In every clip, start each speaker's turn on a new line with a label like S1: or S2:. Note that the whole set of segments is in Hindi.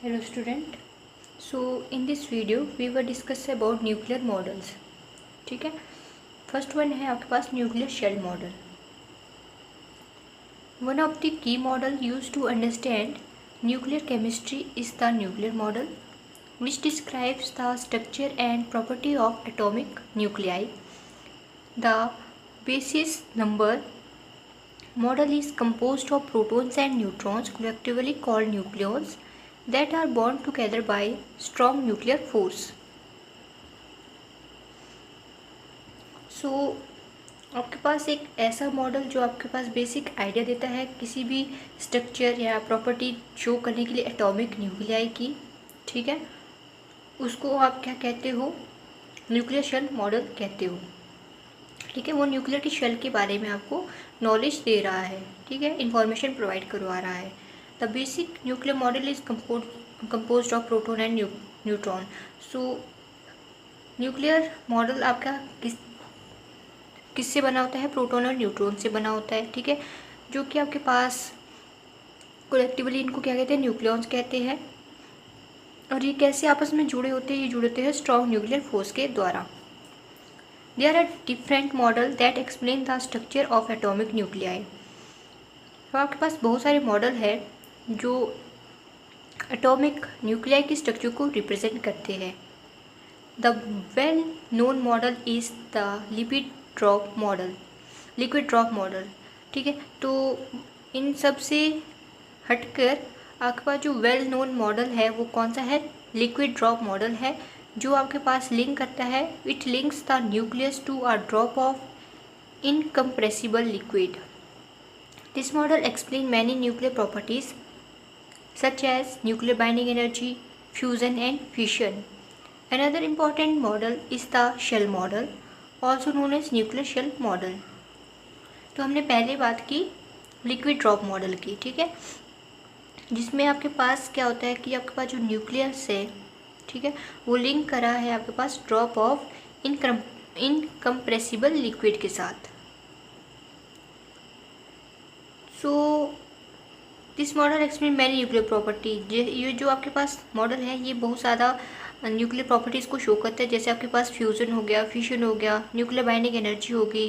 S1: Hello student. So in this video we will discuss about nuclear models. ठीक है. फर्स्ट वन है आपके पास nuclear shell model. One of the key model used to understand nuclear chemistry is the nuclear model, which describes the structure and property of atomic nuclei. The basis number model is composed of protons and neutrons, collectively called nucleons, that are bound together by strong nuclear force. So आपके पास एक ऐसा मॉडल जो आपके पास बेसिक आइडिया देता है किसी भी स्ट्रक्चर या प्रॉपर्टी शो करने के लिए एटॉमिक न्यूक्लियाई की. ठीक है, उसको आप क्या कहते हो? न्यूक्लियर शेल मॉडल कहते हो. ठीक है, वो न्यूक्लियर की शेल के बारे में आपको नॉलेज दे रहा है. ठीक है, इंफॉर्मेशन प्रोवाइड करवा रहा है. The basic nuclear model is composed of proton and neutron. So nuclear model आपका किससे बना होता है? प्रोटॉन और न्यूट्रॉन से बना होता है. ठीक है, जो कि आपके पास कलेक्टिवली इनको क्या कहते हैं? न्यूक्लियॉन्स कहते हैं. और ये कैसे आपस में जुड़े होते हैं? ये जुड़े होते हैं स्ट्रॉन्ग न्यूक्लियर फोर्स के द्वारा. There are different model that explain the structure of atomic nuclei. तो आपके पास बहुत सारे मॉडल है जो एटॉमिक न्यूक्लियाई की स्ट्रक्चर को रिप्रेजेंट करते हैं. The well known model is the liquid drop model. ठीक है, तो इन सब से हटकर आपके पास जो वेल नोन मॉडल है वो कौन सा है? लिक्विड ड्रॉप मॉडल है, जो आपके पास लिंक करता है. It links the nucleus to a drop of incompressible liquid. This model explains many nuclear properties such as nuclear binding energy, fusion and fission. Another important model is the shell model, also known as nuclear shell model. तो हमने पहले बात की लिक्विड ड्रॉप मॉडल की. ठीक है, जिसमें आपके पास क्या होता है कि आपके पास जो न्यूक्लियस है, ठीक है, वो लिंक करा है आपके पास ड्रॉप ऑफ इनकम्प्रेसिबल लिक्विड के साथ. So this model explain many nuclear property. ये जो आपके पास मॉडल है ये बहुत ज़्यादा न्यूक्लियर प्रॉपर्टीज़ को शो करता है. जैसे आपके पास फ्यूज़न हो गया, फिशन हो गया, न्यूक्लियर बाइंडिंग एनर्जी होगी,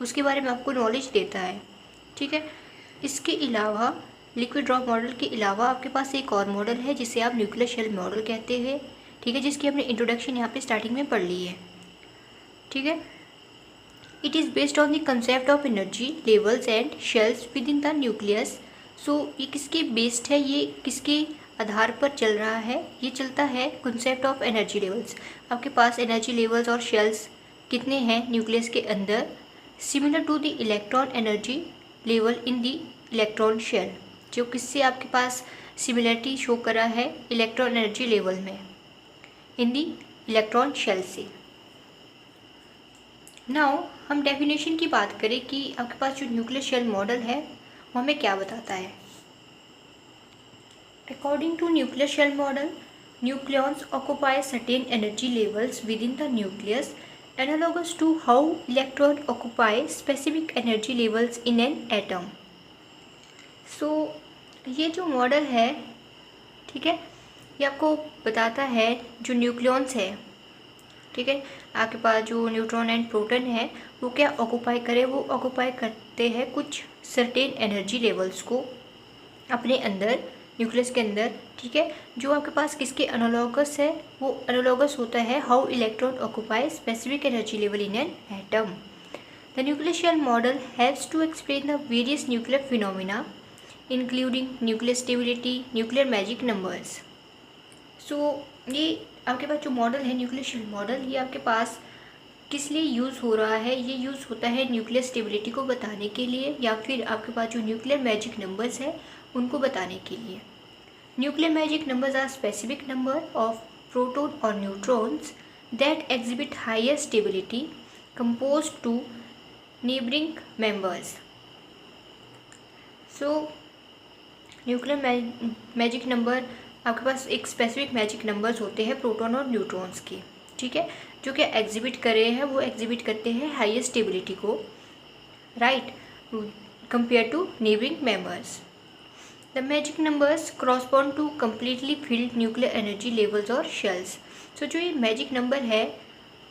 S1: उसके बारे में आपको नॉलेज देता है. ठीक है, इसके अलावा लिक्विड ड्रॉप मॉडल के अलावा आपके पास एक और मॉडल है जिसे आप न्यूक्लियर शेल मॉडल कहते हैं. ठीक है, जिसकी हमने इंट्रोडक्शन यहाँ पे स्टार्टिंग में पढ़ ली है. ठीक है, it is based on the concept of energy levels and shells within the nucleus. so ये किसके बेस्ड है? ये किसके आधार पर चल रहा है? ये चलता है concept of energy levels. आपके पास एनर्जी लेवल्स और शेल्स कितने हैं न्यूक्लियस के अंदर? Similar to the electron energy level in the electron shell. जो किससे आपके पास सिमिलरिटी शो करा है? इलेक्ट्रॉन एनर्जी लेवल में इन द इलेक्ट्रॉन शेल से. नाउ हम डेफिनेशन की बात करें कि आपके पास जो न्यूक्लियर शेल मॉडल है वो हमें क्या बताता है. According to nuclear shell model, nucleons occupy certain energy levels within the nucleus analogous to how electron occupy specific energy levels in an atom. So ये जो मॉडल है, ठीक है, ये आपको बताता है जो न्यूक्लियॉन्स है, ठीक है, आपके पास जो न्यूट्रॉन एंड प्रोटॉन है वो क्या ऑक्यूपाई करे? वो ऑक्यूपाई करते हैं कुछ सर्टेन एनर्जी लेवल्स को अपने अंदर, न्यूक्लियस के अंदर. ठीक है, जो आपके पास किसके एनालॉगस है? वो एनालॉगस होता है how electron occupy specific energy level in an atom. The nuclear shell model helps to explain the various nuclear phenomena including nuclear stability, nuclear magic numbers. So ये आपके पास जो मॉडल है न्यूक्लियर शेल मॉडल, ये आपके पास किस लिए यूज़ हो रहा है? ये यूज़ होता है न्यूक्लियर स्टेबिलिटी को बताने के लिए, या फिर आपके पास जो न्यूक्लियर मैजिक नंबर्स है उनको बताने के लिए. Nuclear magic numbers are specific number of proton और neutrons that exhibit higher stability compose to neighbouring members. So nuclear magic number आपके पास एक स्पेसिफिक मैजिक नंबर्स होते हैं प्रोटॉन और न्यूट्रॉन्स के. ठीक है, जो कि एग्जिबिट कर रहे हैं, वो एग्जिबिट करते हैं हाईएस्ट स्टेबिलिटी को, right, compare to neighbouring members. The magic numbers correspond to completely filled nuclear energy levels और शेल्स। सो जो ये मैजिक नंबर है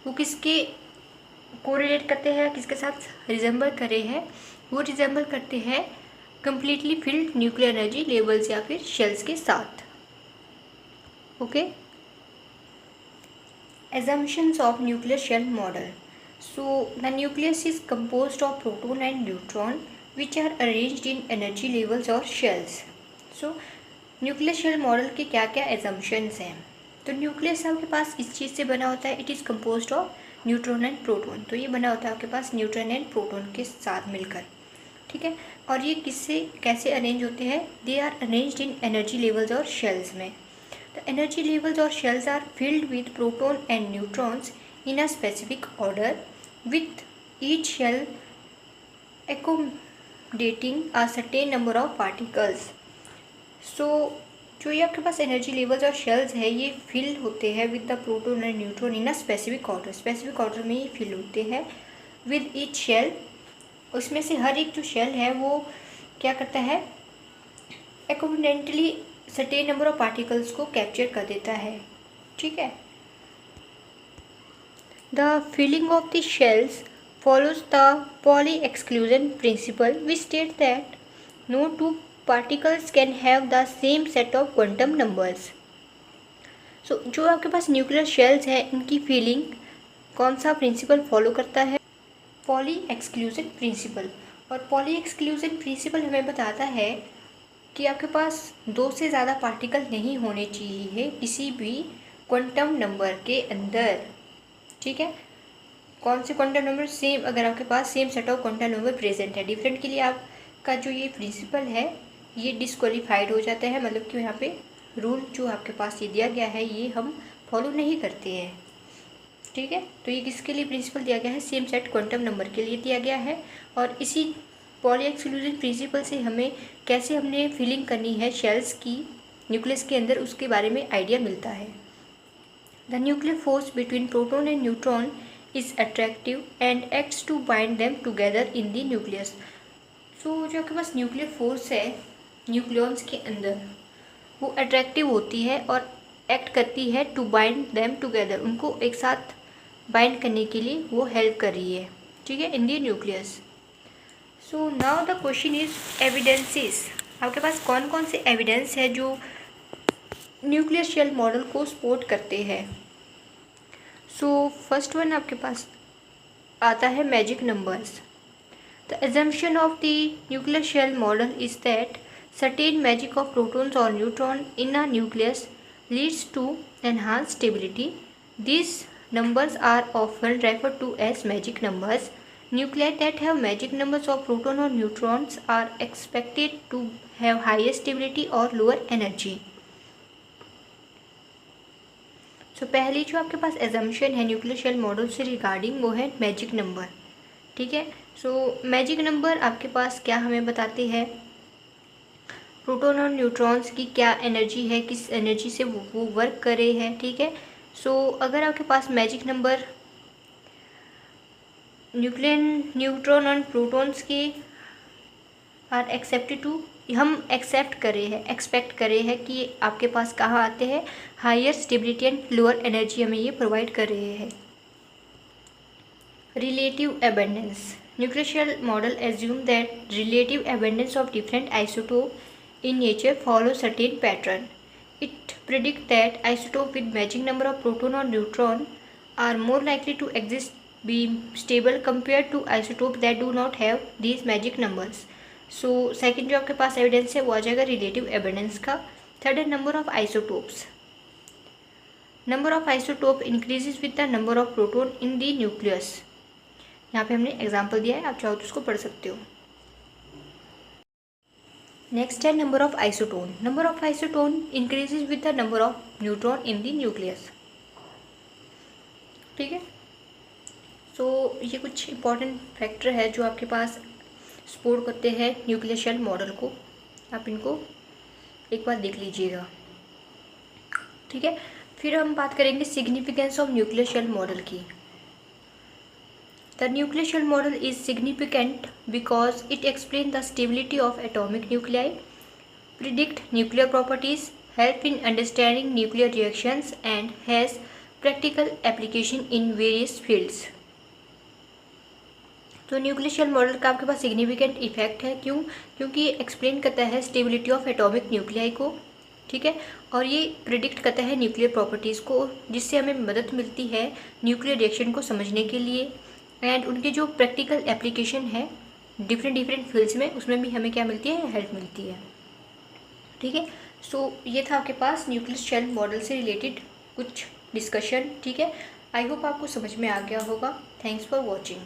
S1: वो किसके कोरिलेट करते हैं, किसके साथ रिजेंबल करे हैं, वो रिजेंबल करते हैं completely filled nuclear energy levels या फिर शेल्स के साथ। Okay, assumptions of nuclear shell model. So the nucleus is composed of proton and neutron which are arranged in energy levels or shells. So nuclear shell model के क्या क्या assumptions हैं? तो न्यूक्लियस आपके पास इस चीज़ से बना होता है, it is composed of neutron and proton. तो ये बना होता है आपके पास न्यूट्रॉन एंड प्रोटॉन के साथ मिलकर, ठीक है। और ये किससे कैसे अरेंज होते हैं? They are arranged in energy levels और शेल्स में। The energy levels or shells are filled with proton and neutrons in a specific order, with each shell accommodating a certain number of particles. So जो ये आपके पास एनर्जी लेवल्स और शेल्स है ये फिल होते हैं with the proton and neutron in a specific order. Specific order में ये फिल होते हैं विद ईच शेल। उसमें से हर एक जो शेल है वो क्या करता है? एकोमोडेंटली सर्टेन नंबर ऑफ पार्टिकल्स को कैप्चर कर देता है, ठीक है। The filling of the shells follows the Pauli exclusion principle which state that no two particles can have the same set of quantum numbers. So जो आपके पास न्यूक्लियर शेल्स है इनकी फिलिंग कौन सा प्रिंसिपल फॉलो करता है? Poly exclusion principal. और पॉली एक्सक्लूजन प्रिंसिपल हमें बताता है कि आपके पास दो से ज़्यादा पार्टिकल नहीं होने चाहिए किसी भी क्वांटम नंबर के अंदर, ठीक है। कौन से क्वांटम नंबर? सेम, अगर आपके पास same set of quantum number present है। डिफरेंट के लिए आपका जो ये प्रिंसिपल है ये डिस्क्वालीफाइड हो जाता है, मतलब कि यहाँ पे रूल जो आपके पास ये दिया गया है ये हम फॉलो नहीं करते हैं, ठीक है। तो ये किसके लिए प्रिंसिपल दिया गया है? सेम सेट क्वांटम नंबर के लिए दिया गया है। और इसी पॉली एक्सक्लूजन प्रिंसिपल से हमें कैसे हमने फिलिंग करनी है शेल्स की न्यूक्लियस के अंदर उसके बारे में आइडिया मिलता है। The nuclear force between proton and neutron is attractive and acts to bind them together in the nucleus. So जो आपके पास न्यूक्लियर फोर्स है न्यूक्लियॉन्स के अंदर वो अट्रैक्टिव होती है और एक्ट करती है टू बाइंड देम टुगेदर, उनको एक साथ बाइंड करने के लिए वो हेल्प कर रही है, ठीक है, इन the nucleus. So now the question is evidences. आपके पास कौन कौन से एविडेंस है जो न्यूक्लियर शेल मॉडल को सपोर्ट करते हैं? सो फर्स्ट वन आपके पास आता है magic numbers. The assumption of the nuclear shell model is that certain magic of protons or neutron in a nucleus leads to enhanced stability. These numbers are often referred to as magic numbers. Nuclei that have magic numbers of proton or neutrons are expected to have higher stability or lower energy. So पहली जो आपके पास assumption है न्यूक्लियर शेल मॉडल से रिगार्डिंग वो है मैजिक नंबर, ठीक है। सो मैजिक नंबर आपके पास क्या हमें बताते हैं? प्रोटॉन और न्यूट्रॉन्स की क्या एनर्जी है, किस एनर्जी से वो वर्क कर रहे हैं, ठीक है। सो अगर आपके पास मैजिक नंबर न्यूक्लियर न्यूट्रॉन और प्रोटॉन्स के आर एक्सेप्टेड टू, हम एक्सेप्ट कर रहे हैं, एक्सपेक्ट कर रहे हैं कि आपके पास कहाँ आते हैं? Higher stability and lower energy हमें ये प्रोवाइड कर रहे हैं। Relative abundance. Nuclear shell model assume that relative abundance of different isotope in nature follow certain pattern. It predicts that isotope with magic number of proton or neutron are more likely to be stable compared to isotope that do not have these magic numbers. So second जो आपके पास evidence है वो आ जाएगा relative abundance का। Third है number of isotopes. Number of isotope increases with the number of proton in the nucleus. यहाँ पे हमने एग्जाम्पल दिया है, आप चाहो तो उसको पढ़ सकते हो। नेक्स्ट है number of isotone. Number of isotone increases with the number of neutron in the nucleus, ठीक है। सो ये कुछ इंपॉर्टेंट फैक्टर है जो आपके पास सपोर्ट करते हैं न्यूक्लियर शेल मॉडल को, आप इनको एक बार देख लीजिएगा, ठीक है। फिर हम बात करेंगे significance of nuclear shell model की। The nuclear shell model is significant because it explains the stability of atomic nuclei. Predict nuclear properties, help in understanding nuclear reactions and has practical application in various fields. तो न्यूक्लियर शेल मॉडल का आपके पास सिग्निफिकेंट इफेक्ट है, क्यों? क्योंकि ये एक्सप्लेन करता है स्टेबिलिटी ऑफ एटॉमिक न्यूक्लियाई को, ठीक है, और ये प्रिडिक्ट करता है न्यूक्लियर प्रॉपर्टीज़ को, जिससे हमें मदद मिलती है न्यूक्लियर रिएक्शन को समझने के लिए, एंड उनके जो प्रैक्टिकल एप्लीकेशन है डिफरेंट फील्ड्स में, उसमें भी हमें क्या मिलती है? हेल्प मिलती है, ठीक है। सो ये था आपके पास न्यूक्लियर शेल मॉडल से रिलेटेड कुछ डिस्कशन, ठीक है। आई होप आपको समझ में आ गया होगा। Thanks for watching.